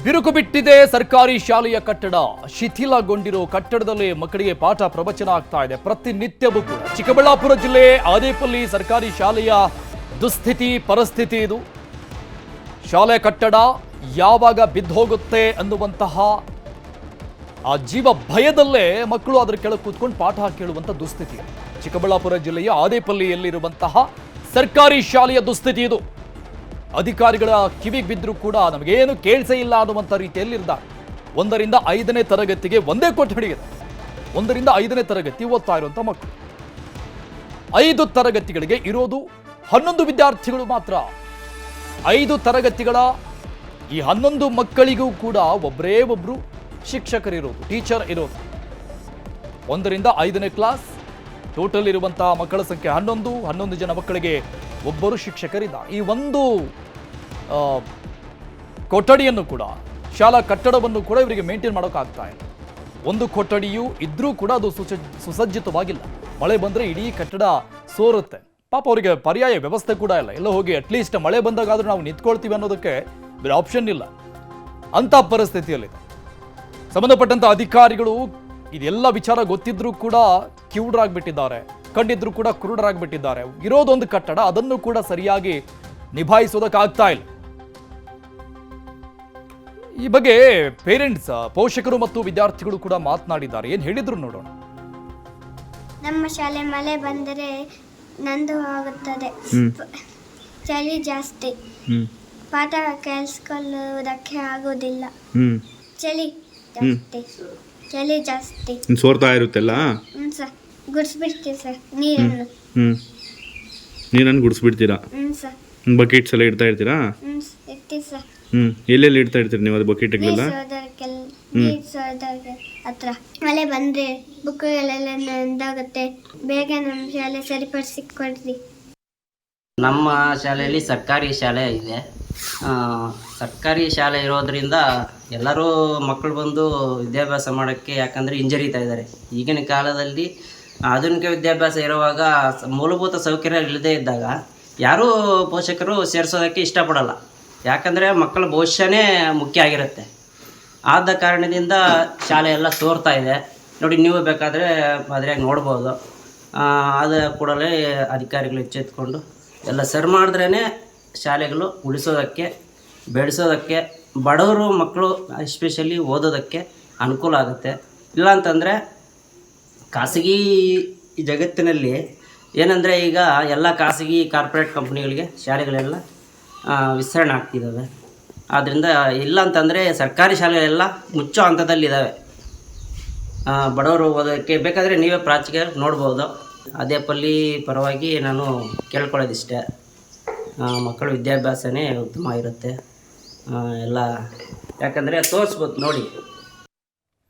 ಬಿರುಕು ಬಿಟ್ಟಿದೆ ಸರ್ಕಾರಿ ಶಾಲೆಯ ಕಟ್ಟಡ. ಶಿಥಿಲಗೊಂಡಿರೋ ಕಟ್ಟಡದಲ್ಲಿ ಮಕ್ಕಳಿಗೆ ಪಾಠ ಪ್ರವಚನ ಆಗ್ತಾ ಇದೆ ಪ್ರತಿನಿತ್ಯವೂ ಕೂಡ. ಚಿಕ್ಕಬಳ್ಳಾಪುರ ಜಿಲ್ಲೆ ಆದೇಪಲ್ಲಿ ಸರ್ಕಾರಿ ಶಾಲೆಯ ದುಸ್ಥಿತಿ ಪರಿಸ್ಥಿತಿ ಇದು. ಶಾಲೆ ಕಟ್ಟಡ ಯಾವಾಗ ಬಿದ್ದೋಗುತ್ತೆ ಅನ್ನುವಂತಹ ಆ ಜೀವ ಭಯದಲ್ಲೇ ಮಕ್ಕಳು ಅದರ ಕೆಳಗೆ ಕೂತ್ಕೊಂಡು ಪಾಠ ಕೇಳುವಂತ ದುಸ್ಥಿತಿ. ಚಿಕ್ಕಬಳ್ಳಾಪುರ ಜಿಲ್ಲೆಯ ಆದೇಪಲ್ಲಿಯಲ್ಲಿರುವಂತಹ ಸರ್ಕಾರಿ ಶಾಲೆಯ ದುಸ್ಥಿತಿ ಇದು. ಅಧಿಕಾರಿಗಳ ಕಿವಿಗೆ ಬಿದ್ದರೂ ಕೂಡ ನಮಗೇನು ಕೇಳಿಸೇ ಇಲ್ಲ ಅನ್ನುವಂಥ ರೀತಿಯಲ್ಲಿದ್ದಾರೆ. 1ರಿಂದ 5ನೇ ತರಗತಿಗೆ ಒಂದೇ ಕೊಠಡಿ ಇದೆ. 1ರಿಂದ 5ನೇ ತರಗತಿ ಓದ್ತಾ ಇರುವಂಥ ಮಕ್ಕಳು. 5 ತರಗತಿಗಳಿಗೆ ಇರೋದು 11 ವಿದ್ಯಾರ್ಥಿಗಳು ಮಾತ್ರ. 5 ತರಗತಿಗಳ ಈ 11 ಮಕ್ಕಳಿಗೂ ಕೂಡ ಒಬ್ಬರೇ ಒಬ್ಬರು ಶಿಕ್ಷಕರಿರೋದು, ಟೀಚರ್ ಇರೋದು. 1ರಿಂದ 5ನೇ ಕ್ಲಾಸ್ ಟೋಟಲ್ ಇರುವಂತಹ ಮಕ್ಕಳ ಸಂಖ್ಯೆ 11 ಜನ ಮಕ್ಕಳಿಗೆ ಒಬ್ಬರು ಶಿಕ್ಷಕರಿದ್ದಾರೆ. ಈ ಒಂದು ಕೊಠಡಿಯನ್ನು ಕೂಡ, ಶಾಲಾ ಕಟ್ಟಡವನ್ನು ಕೂಡ ಇವರಿಗೆ ಮೇಂಟೈನ್ ಮಾಡೋಕ್ಕಾಗ್ತಾ ಇಲ್ಲ. ಒಂದು ಕೊಠಡಿಯು ಇದ್ರೂ ಕೂಡ ಅದು ಸುಸಜ್ಜಿತವಾಗಿಲ್ಲ. ಮಳೆ ಬಂದರೆ ಇಡೀ ಕಟ್ಟಡ ಸೋರುತ್ತೆ. ಪಾಪ ಅವರಿಗೆ ಪರ್ಯಾಯ ವ್ಯವಸ್ಥೆ ಕೂಡ ಇಲ್ಲ. ಎಲ್ಲ ಹೋಗಿ ಅಟ್ಲೀಸ್ಟ್ ಮಳೆ ಬಂದಾಗಾದ್ರೂ ನಾವು ನಿಂತ್ಕೊಳ್ತೀವಿ ಅನ್ನೋದಕ್ಕೆ ಬೇರೆ ಆಪ್ಷನ್ ಇಲ್ಲ. ಅಂಥ ಪರಿಸ್ಥಿತಿಯಲ್ಲಿದೆ. ಸಂಬಂಧಪಟ್ಟಂಥ ಅಧಿಕಾರಿಗಳು ಇದೆಲ್ಲ ವಿಚಾರ ಗೊತ್ತಿದ್ರೂ ಕೂಡ ಕಿವುಡರಾಗ್ಬಿಟ್ಟಿದ್ದಾರೆ, ಕಂಡಿದ್ರು ಕೂಡ ಕುರುಡರಾಗ್ಬಿಟ್ಟಿದ್ದಾರೆ. ಇರೋದೊಂದು ಕಟ್ಟಡ, ಅದನ್ನು ಕೂಡ ಸರಿಯಾಗಿ ನಿಭಾಯಿಸೋದಕ್ಕಾಗ್ತಾ ಇಲ್ಲ. ಈ ಬಗ್ಗೆ ಪೇರೆಂಟ್ಸ್, ಪೋಷಕರು ಮತ್ತು ವಿದ್ಯಾರ್ಥಿಗಳು ಕೂಡ ಮಾತನಾಡಿದ್ದಾರೆ. ಏನು ಹೇಳಿದ್ರು ನೋಡೋಣ. ನಮ್ಮ ಶಾಲೆ ಮಳೆ ಬಂದರೆ ನಂದು ಆಗುತ್ತದೆ. ಚಳಿ ಜಾಸ್ತಿ, ಪಾಠ ಕೇಳಿಸ್ಕೊಳ್ಳುವುದಕ್ಕೆ ಆಗೋದಿಲ್ಲ. ಚಳಿ ಜಾಸ್ತಿ ಸೋರ್ತಾ ಇರುತ್ತೆಲ್ಲ. Sir, ಗುಡಿಸ್ಬಿಡ್ತೀವಿ sir. ನೀರನ್ನು ಗುಡಿಸ್ಬಿಡ್ತೀರಾ? ಸರ್. ಬಕೆಟ್ಸ್ ಎಲ್ಲ ಇಡ್ತಾ ಇರ್ತೀರಾ? ಇರ್ತೀವಿ ಸರ್. ಎಲ್ಲೆಲ್ಲಿ ಇಡ್ತಾ ಇರ್ತೀರಿ ನೀವು ಅದು ಬಕೆಟ್ಗಳೆಲ್ಲ? ಹತ್ರ ಮಳೆ ಬಂದ್ರೆ ಬುಕ್ಗಳೆಲ್ಲ ನೆಂದಾಗುತ್ತೆ. ಬೇಗ ನಮ್ಮ ಶಾಲೆ ಸರಿಪಡಿಸಿ ಕೊಡ್ರಿ. ನಮ್ಮ ಶಾಲೆಯಲ್ಲಿ ಸರ್ಕಾರಿ ಶಾಲೆ ಇದೆ. ಸರ್ಕಾರಿ ಶಾಲೆ ಇರೋದ್ರಿಂದ ಎಲ್ಲರೂ ಮಕ್ಕಳು ಬಂದು ವಿದ್ಯಾಭ್ಯಾಸ ಮಾಡೋಕ್ಕೆ, ಯಾಕಂದರೆ ಹಿಂಜರಿತಾ ಇದ್ದಾರೆ. ಈಗಿನ ಕಾಲದಲ್ಲಿ ಆಧುನಿಕ ವಿದ್ಯಾಭ್ಯಾಸ ಇರುವಾಗ ಮೂಲಭೂತ ಸೌಕರ್ಯ ಇಲ್ಲದೇ ಇದ್ದಾಗ ಯಾರೂ ಪೋಷಕರು ಸೇರಿಸೋದಕ್ಕೆ ಇಷ್ಟಪಡಲ್ಲ. ಯಾಕಂದರೆ ಮಕ್ಕಳ ಭವಿಷ್ಯನೇ ಮುಖ್ಯ ಆಗಿರುತ್ತೆ. ಆದ ಕಾರಣದಿಂದ ಶಾಲೆ ಎಲ್ಲ ಸೋರ್ತಾ ಇದೆ. ನೋಡಿ, ನೀವು ಬೇಕಾದರೆ ಅದ್ರಾಗ ನೋಡ್ಬೋದು. ಆದ ಕೂಡಲೇ ಅಧಿಕಾರಿಗಳು ಎಚ್ಚೆತ್ಕೊಂಡು ಎಲ್ಲ ಸರಿ ಮಾಡಿದ್ರೇ ಶಾಲೆಗಳು ಉಳಿಸೋದಕ್ಕೆ, ಬೆಳೆಸೋದಕ್ಕೆ, ಬಡವರು ಮಕ್ಕಳು ಎಸ್ಪೆಷಲಿ ಓದೋದಕ್ಕೆ ಅನುಕೂಲ ಆಗುತ್ತೆ. ಇಲ್ಲಾಂತಂದರೆ ಖಾಸಗಿ ಜಗತ್ತಿನಲ್ಲಿ ಏನಂದರೆ ಈಗ ಎಲ್ಲ ಖಾಸಗಿ ಕಾರ್ಪೊರೇಟ್ ಕಂಪ್ನಿಗಳಿಗೆ ಶಾಲೆಗಳೆಲ್ಲ ವಿಸ್ತರಣೆ ಆಗ್ತಿದ್ದಾವೆ. ಆದ್ದರಿಂದ ಇಲ್ಲ ಅಂತಂದರೆ ಸರ್ಕಾರಿ ಶಾಲೆಗಳೆಲ್ಲ ಮುಚ್ಚೋ ಹಂತದಲ್ಲಿದ್ದಾವೆ. ಬಡವರು ಓದೋಕ್ಕೆ ಬೇಕಾದರೆ ನೀವೇ ಪ್ರಾಚೀನ ನೋಡ್ಬೋದು. ಆದೇಪಲ್ಲಿ ಪರವಾಗಿ ನಾನು ಕೇಳ್ಕೊಳ್ಳೋದಿಷ್ಟೇ, ಮಕ್ಕಳ ವಿದ್ಯಾಭ್ಯಾಸನೇ ಉತ್ತಮ ಇರುತ್ತೆ ಎಲ್ಲ. ಯಾಕಂದರೆ ತೋರಿಸ್ಬೋದು ನೋಡಿ,